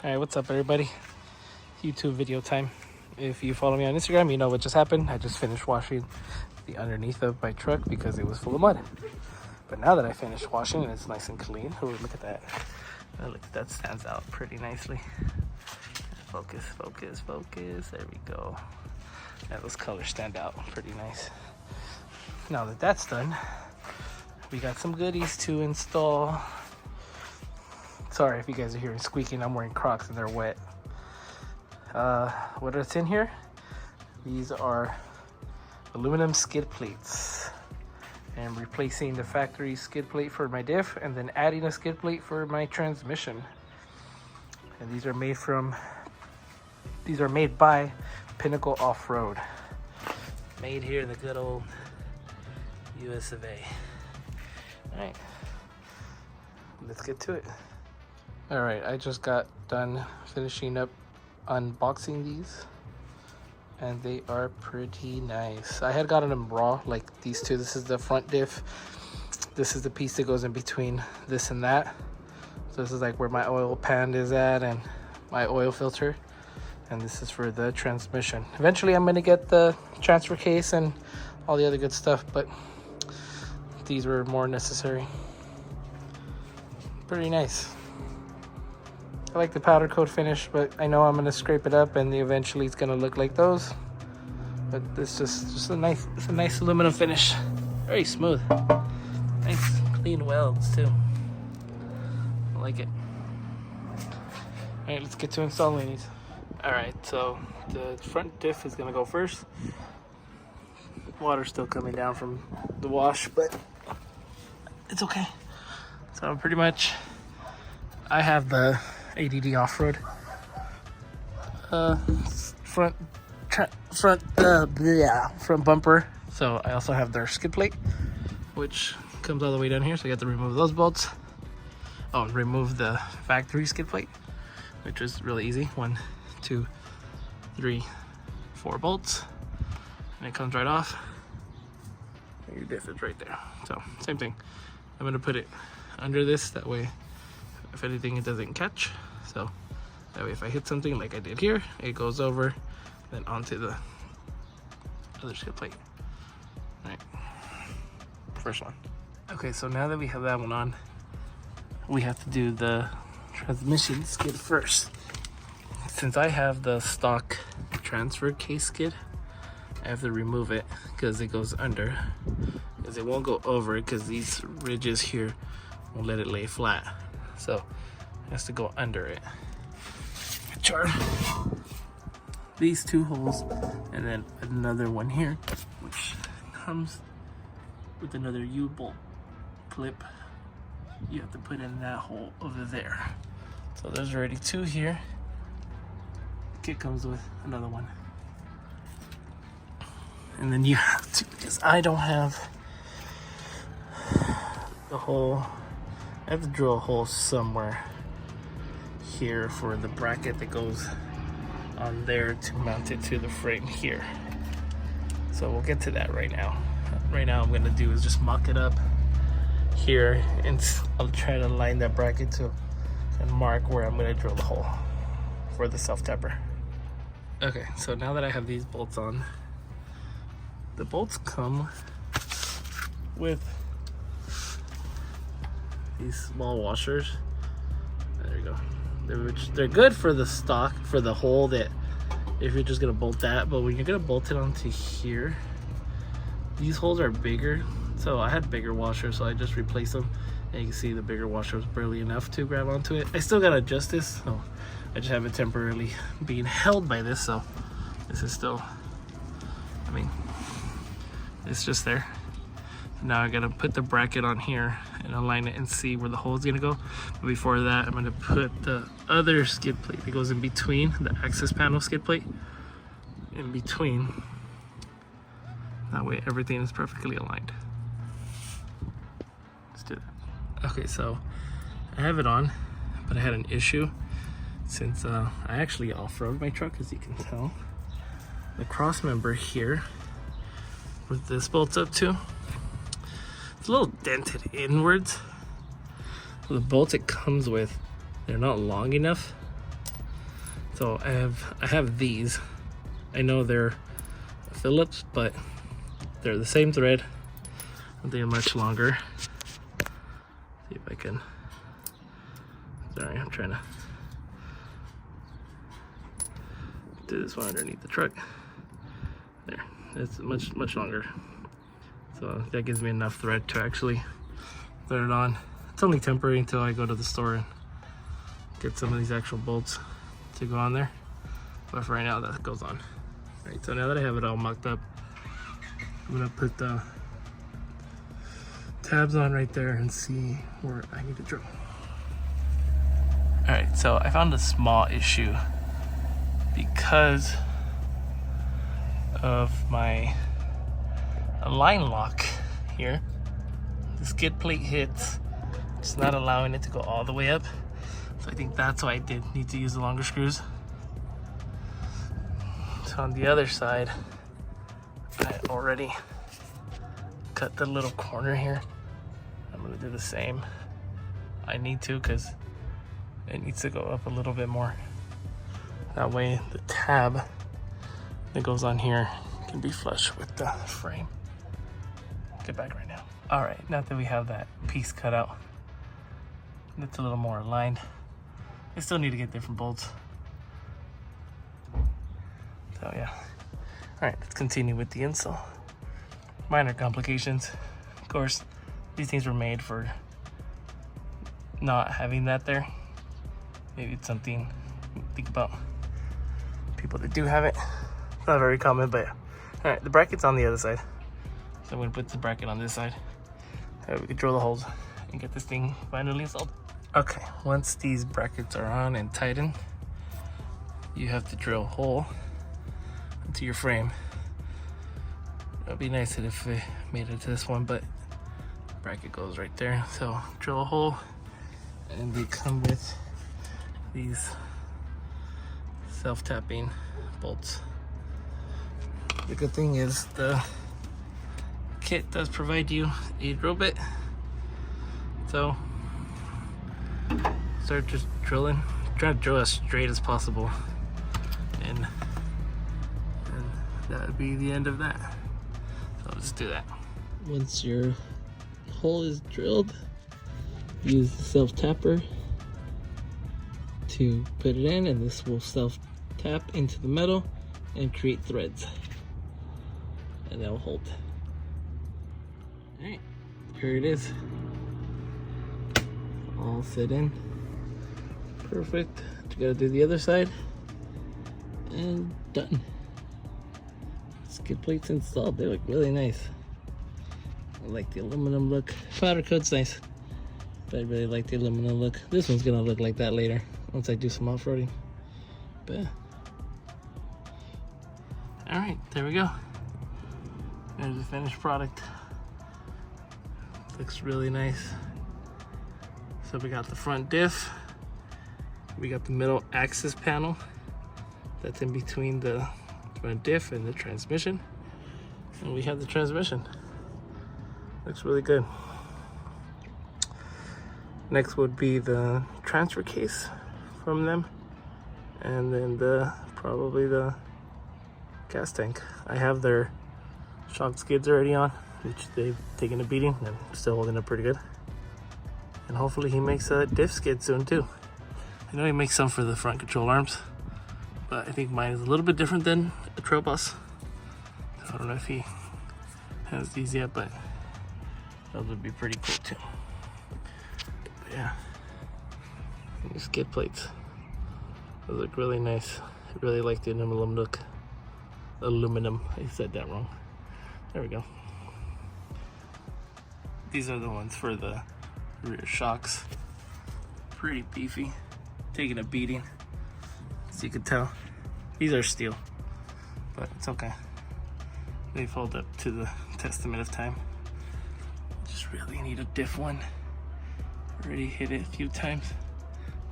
Alright, what's up everybody? YouTube video time. If you follow me on Instagram, you know what just happened. I just finished washing the underneath of my truck because it was full of mud. But now that I finished washing and it's nice and clean, oh, look at that. Oh, look, that stands out pretty nicely. Focus, focus, focus. There we go. Yeah, those colors stand out pretty nice. Now that that's done, we got some goodies to install. Sorry if you guys are hearing squeaking. I'm wearing Crocs and they're wet. What is in here? These are aluminum skid plates. And replacing the factory skid plate for my diff and then adding a skid plate for my transmission. And these are made by Pinnacle Offroad. Made here in the good old US of A. Alright, let's get to it. Alright, I just got done finishing up unboxing these. And they are pretty nice. I had gotten them raw, like these two. This is the front diff. This is the piece that goes in between this and that. So this is like where my oil pan is at and my oil filter. And this is for the transmission. Eventually I'm gonna get the transfer case and all the other good stuff, but these were more necessary. Pretty nice. I like the powder coat finish, but I know I'm gonna scrape it up and eventually it's gonna look like those. But it's just a nice aluminum finish. Very smooth. Nice clean welds too. I like it. Alright, let's get to installing these. Alright, so the front diff is gonna go first. Water's still coming down from the wash, but it's okay. So pretty much I have the ADD Off-Road front bumper. So I also have their skid plate, which comes all the way down here. So I got to remove those bolts. Oh, and remove the factory skid plate, which was really easy. 1, 2, 3, 4 bolts, and it comes right off. And your diff is right there. So same thing. I'm gonna put it under this, that way if anything it doesn't catch. So that way if I hit something like I did here, it goes over then onto the other skid plate. All right, first one. Okay, so now that we have that one on, we have to do the transmission skid first. Since I have the stock transfer case skid, I have to remove it because it goes under, because it won't go over it because these ridges here won't let it lay flat. So it has to go under it, which are these 2 holes, and then another one here, which comes with another U-bolt clip. You have to put in that hole over there. So there's already 2 here. The kit comes with another one. And then you have to, because I don't have the hole, I have to drill a hole somewhere here for the bracket that goes on there to mount it to the frame here. So we'll get to that right now. Right now, what I'm gonna do is just mock it up here, and I'll try to line that bracket to and mark where I'm gonna drill the hole for the self-tapper. Okay, so now that I have these bolts on, the bolts come with these small washers. There you go. They're good for the stock, for the hole that if you're just gonna bolt that, but when you're gonna bolt it onto here, these holes are bigger. So I had bigger washers, so I just replaced them. And you can see the bigger washer was barely enough to grab onto it. I still gotta adjust this, so I just have it temporarily being held by this. So this is still, I mean, it's just there. Now I gotta put the bracket on here and align it and see where the hole is gonna go. But before that, I'm gonna put the other skid plate that goes in between, the access panel skid plate, in between. That way everything is perfectly aligned. Let's do that. Okay, so I have it on, but I had an issue since I actually off-road my truck, as you can tell. The cross member here, with this bolts up to, it's a little dented inwards. So the bolts it comes with, they're not long enough So I have these. I know they're Phillips, but they're the same thread. They're much longer. See if I can. Sorry, I'm trying to do this one underneath the truck. There, it's much longer. So that gives me enough thread to actually thread it on. It's only temporary until I go to the store and get some of these actual bolts to go on there. But for right now, that goes on. All right, so now that I have it all mocked up, I'm gonna put the tabs on right there and see where I need to drill. All right, so I found a small issue because of my line lock here. The skid plate hits, it's not allowing it to go all the way up. So I think that's why I did need to use the longer screws. So on the other side, I already cut the little corner here. I'm gonna do the same. I need to because it needs to go up a little bit more. That way the tab that goes on here can be flush with the frame. Get back right now. All right, now that we have that piece cut out, it's a little more aligned. I still need to get different bolts. So yeah. All right, let's continue with the install. Minor complications. Of course, these things were made for not having that there. Maybe it's something to think about. People that do have it, not very common, but yeah. All right, the bracket's on the other side. So I'm gonna put the bracket on this side. That way we can drill the holes and get this thing finally installed. Okay, once these brackets are on and tightened, you have to drill a hole into your frame. It'd be nice if we made it to this one, but the bracket goes right there. So drill a hole, and they come with these self-tapping bolts. The good thing is the kit does provide you a drill bit. So start just drilling. Try to drill as straight as possible. And that would be the end of that. So let's do that. Once your hole is drilled, use the self-tapper to put it in, and this will self-tap into the metal and create threads. And that will hold. Alright, here it is. All fit in. Perfect. You gotta do the other side. And done. Skid plates installed. They look really nice. I like the aluminum look. Powder coat's nice, but I really like the aluminum look. This one's gonna look like that later once I do some off-roading. But yeah. All right, there we go. There's the finished product. Looks really nice. So we got the front diff. We got the middle axis panel that's in between the front diff and the transmission. And we have the transmission. Looks really good. Next would be the transfer case from them. And then probably the gas tank. I have their shock skids already on, which they've taken a beating and still holding up pretty good. And hopefully he makes a diff skid soon too. I know he makes some for the front control arms, but I think mine is a little bit different than a Trail Boss. I don't know if he has these yet, but those would be pretty cool too. But yeah, and the skid plates, those look really nice. I really like the aluminum look. Aluminum, I said that wrong. There we go. These are the ones for the rear shocks. Pretty beefy, taking a beating, as you can tell. These are steel, but it's okay. They've held up to the testament of time. Just really need a diff one. Already hit it a few times.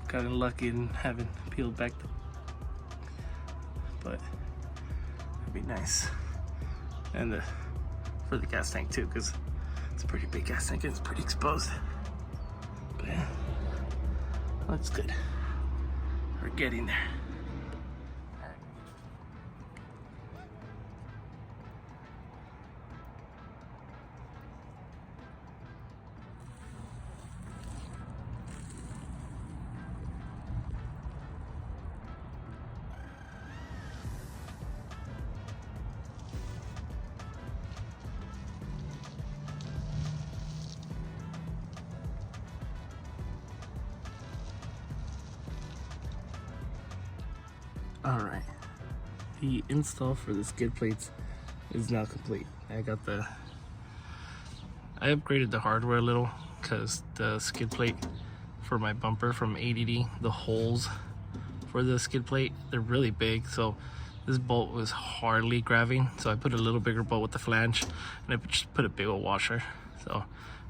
Gotten lucky and haven't peeled back, but it'd be nice. And for the gas tank too, because it's a pretty big gas tank and it's pretty exposed. But yeah, looks good. We're getting there. Alright, the install for the skid plates is now complete. I upgraded the hardware a little because the skid plate for my bumper from ADD, the holes for the skid plate, they're really big, so this bolt was hardly grabbing, so I put a little bigger bolt with the flange and I just put a big old washer, so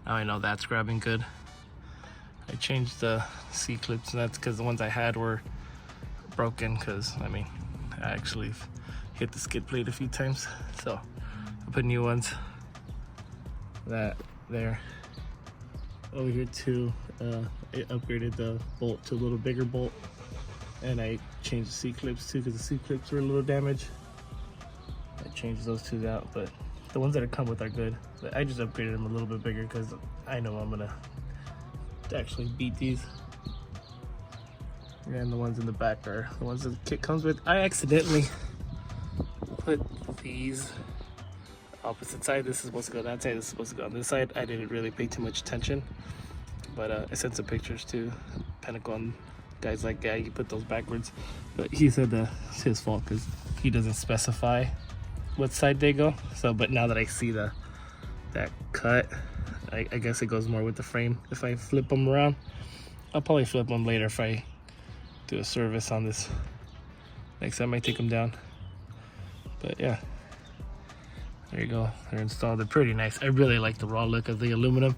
now I know that's grabbing good. I changed the C-clips, and that's because the ones I had were broken, because I mean I actually hit the skid plate a few times, so I put new ones. That there. Over here too, I upgraded the bolt to a little bigger bolt, and I changed the C-clips too because the C-clips were a little damaged. I changed those two out, but the ones that it come with are good. But I just upgraded them a little bit bigger because I know I'm gonna actually beat these. And the ones in the back are the ones that the kit comes with. I accidentally put these opposite side. This is supposed to go that side, this is supposed to go on this side. I didn't really pay too much attention, but I sent some pictures to Pinnacle, and guys like, yeah, you put those backwards, but he said it's his fault because he doesn't specify what side they go. So but now that I see that cut, I guess it goes more with the frame. If I flip them around, I'll probably flip them later if I do a service on this. Next time I take them down. But yeah, there you go, they're installed. They're pretty nice. I really like the raw look of the aluminum.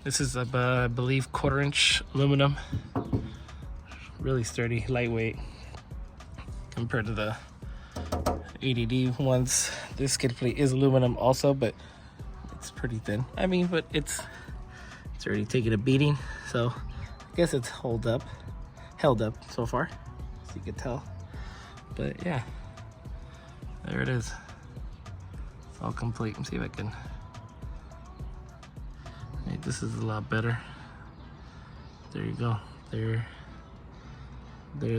This is I believe 1/4 inch aluminum. Really sturdy, lightweight compared to the ADD ones. This skid plate is aluminum also, but it's pretty thin. I mean, but it's already taken a beating, so I guess it's held up so far, as you can tell. But yeah, there it is. It's all complete. Let me see if I can. Hey, this is a lot better. There you go. There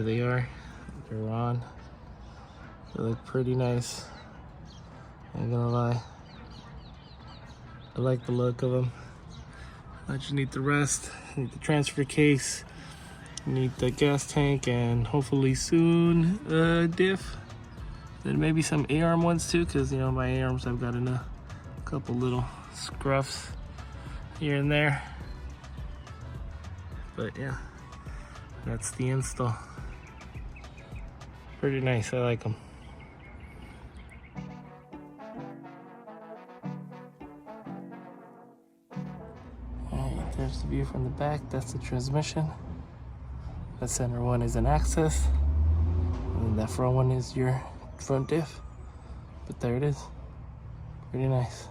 they are. They're on. They look pretty nice. Ain't gonna lie. I like the look of them. I just need the rest. I need the transfer case. I need the gas tank, and hopefully soon diff. Then maybe some A-arm ones too, because you know my A-arms, I've got in a couple little scruffs here and there. But yeah, that's the install. Pretty nice, I like them. Alright, there's the view from the back. That's the transmission. The center one is an access, and that front one is your front diff. But there it is. Pretty nice.